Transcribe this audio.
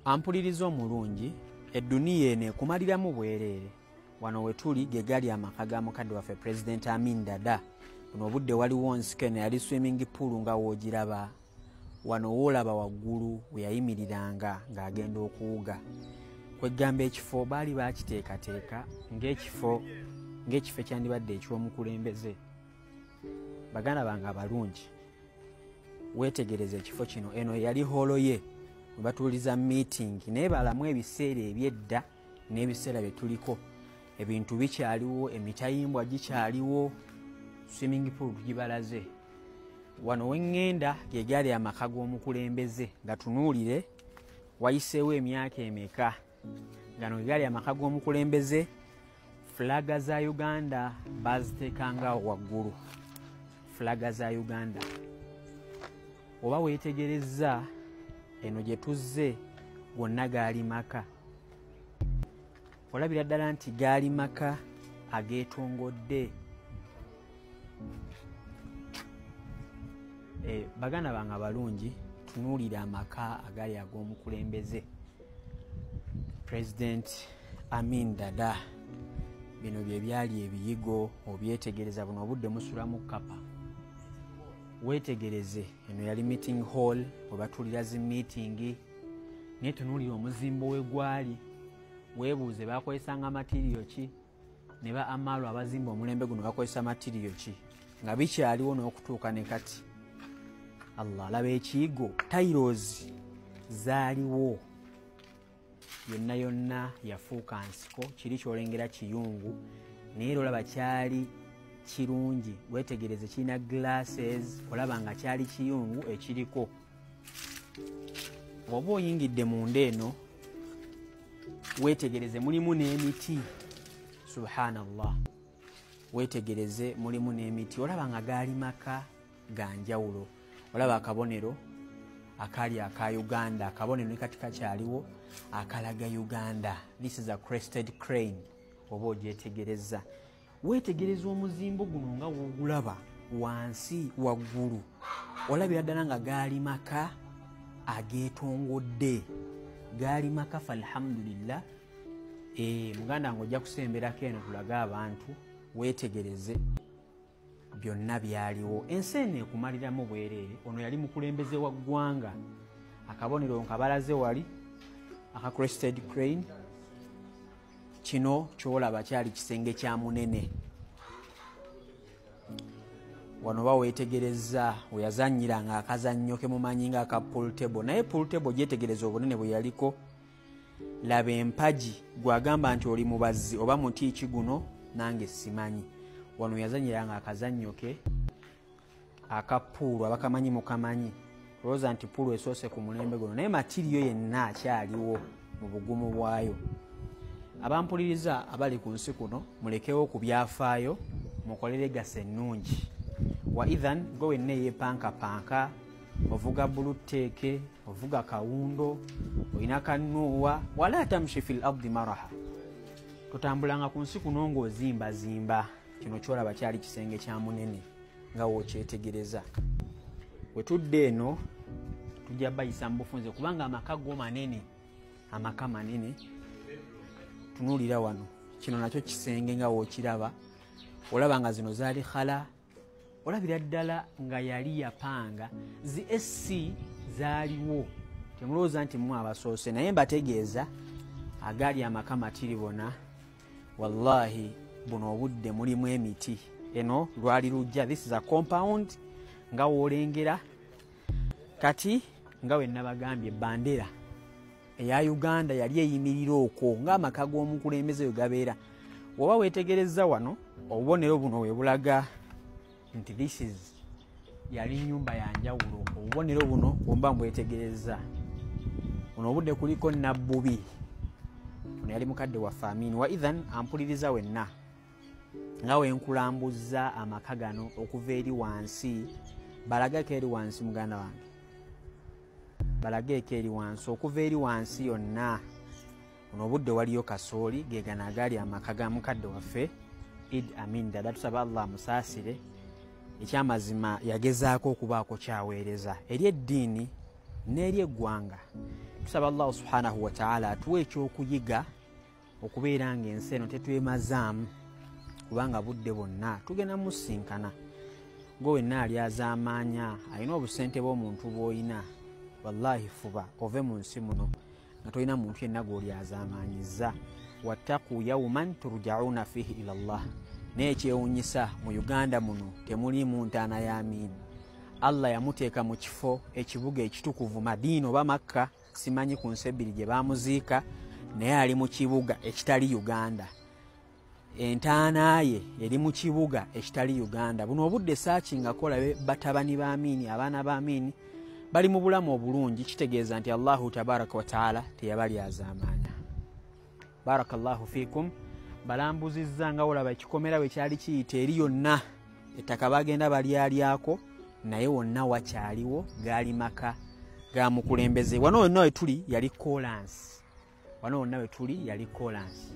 Ampuliriza omulungi edduniya eno ekumaliramu bwereere. Wano wetuli ge gali amaka ga mukadde waffe President Amin Dada. Buno obudde waliwo nsikene yali swimming pool nga woogiraba. Wano woolaba waggulu we yayimiriranga ng'agenda okuwuga. Kwegamba ekifo baali bakiteekateeka ng'ekifo ekyandibadde eky'omukulembeze. Baganda bange abalungi, weetegereza ekifo kino. Eno yali holo ye we batuuliza meeting, naye balamu ebiseera ebyedda n'ebiseera bye tuliko. Ebintu bikyaliwo, emitayimbwa gikyaliwo, swimming pool tugibalaze. Wano wengenda ge gali amaka g'omukulembeze nga tunuulire wayiseewo emyaka emeka. Gano ge gali amaka g'omukulembeze. Flaga za Uganda baziteekanga waggulu. Flaga za Uganda. Oba weetegereza eno gye tuzze gonna gaali maka. Olabira ddala nti gaali maka ageetongodde. Baganda bange abalungi, tunuulire amaka agali ag'omukulembeze President Amin Dada. Bino bye byali ebiyigo, obyetegereza buno obudde musulamu kapa. Weetegereze, eno yali meeting hall we batuulira zi meeting. Naye tunuulire omuzimbo we gwali. Weebuuze bakozesanga material ki? Ne ba Amalo abazimba omulembe guno bakozesa material ki? Nga bikyaliwo n'okutuuka ne kati. Allah, laba ekiyigo, tiles zaaliwo. Yonna yonna yafuuka nsiko, kiri kyolengera kiyungu. Naye olaba kyali kirungi. Weetegereze kirina glasses, olaba nga kyali kiyungu ekiriko. Oba oyingidde munda eno, weetegereze mulimu n'emiti. Subhanallah. Weetegereze mulimu n'emiti. Olaba nga gaali maka ga njawulo. Olaba akabonero akali aka Uganda, akabonero ne kati kakyaliwo akalaga Uganda. This is a crested crane. Oba ogyetegereza. Weetegereza omuzimbo guno nga woogulaba wansi waggulu. Olabira ddala nga gaali maka ageetongodde. Gaali maka falhamdulillah. Muganda ngo ojja kusemberako eno tulaga abantu. Weetegereze byonna byaliwo. Ensi eno ekumaliramu bwereere. Ono yali mukulembeze wa ggwanga. Akabonero nkabalaze wali aka crested crane. Kino kyolaba kyali kisenge kya munene. Wano baweetegereza we yazannyiranga akazannyo ke mumanyi nga aka pool table. Naye pool table gyetegereza obunene bwe yaliko. Laba empagi gwagamba nti oli mubazzi oba muti ki guno nange simanyi. Wano yazannyiranga akazannyo ke aka pool abakamanyi mukamanyi. Olowooza nti pool esoose ku mulembe guno. Naye matiriyo yenna akyaliwo mu bugumu bwayo. Abampuliriza abali ku nsi kuno mulekewo ku byafaayo mukolere gase ennungi. Wa idhan gwe wenna eyeepankapanka, ovuga buluteeke, ovuga kawundo, olina kanuuwa, wala tamshi fil ardi maraha. Totambulanga ku nsi kuno ng'ozimbazimba. Kino kyolaba kyali kisenge kya munene nga wookyetegereza. We tudde eno tujja bayisa mu bufunze kubanga amaka go manene. Amaka manene. Tunuulira wano. Kino nakyo kisenge nga wookiraba. Olaba nga zino zaali khala. Olabira ddala nga yali yapanga. Zi SC zaaliwo. Temulowooza nti mmwe abasoose. Naye mbategeeza agali amaka matiribona. Wallahi buno obudde mulimu emiti. Eno lwali lujja. This is a compound nga woolengera. Kati nga we nabagambye bandera eya Uganda yali eyimirira okwo ng'amaka g'omukulembeze we gabeera. Oba weetegereza wano obubonero buno we bulaga nti this is yali nnyumba ya njawulo. Obubonero buno bwomba mbwetegereza. Buno obudde kuliko Nabbubi. Buno yali mukadde wa Amin. Wa idhan ampuliriza wenna nga wenkulambuza amaka gano okuva eri wansi. Balagako eri wansi muganda wange. Balageko eri wansi okuva eri wansi yonna. Buno obudde waliyo kasooli ge gano agali amaka ga mukadde waffe Amin Dada. Tusaba Allah amusaasire. Ekyamazima yagezaako okubaako kyaweereza eri eddiini n'eri eggwanga. Tusaba Allah subhanahu wa ta'ala atuwe ekyokuyiga okubeera ng'ensi eno tetwemazaamu, kubanga budde bwonna tugenda musinkana. Gwe wenna ali azaamaanya alina obusente bw'omuntu bw'olina, wallahi fuba ove mu nsi muno nga tolina muntu yenna gw'oli azaamaanyizza. Wattaqu yawman turja'una fihi ila Allah. N'ekyewuunyisa mu Uganda muno temulimu ntaana y'Amin. Allah yamuteeka mu kifo ekibuga ekitukuvu Madiina oba Makka, simanyi ku nsi ebbiri gye baamuziika, naye ali mu kibuga ekitali Uganda. Entaana ye eri mu kibuga ekitali Uganda. Buno obudde saakingako olabe batabani ba Amin, abaana ba Amin bali mu bulamu obulungi, kitegeeza nti Allahu tabaraka wa taala teyabali azaamaanya. Barakallahu fikum. Balambuzizza nga olaba ekikomera bwe kyali kiyita eri yonna ettaka bagenda balyalyako, naye wonna wakyaliwo gaali maka ga mukulembeze. Wano wonna we tuli yali kolansi, wano wonna we tuli yali kolansi.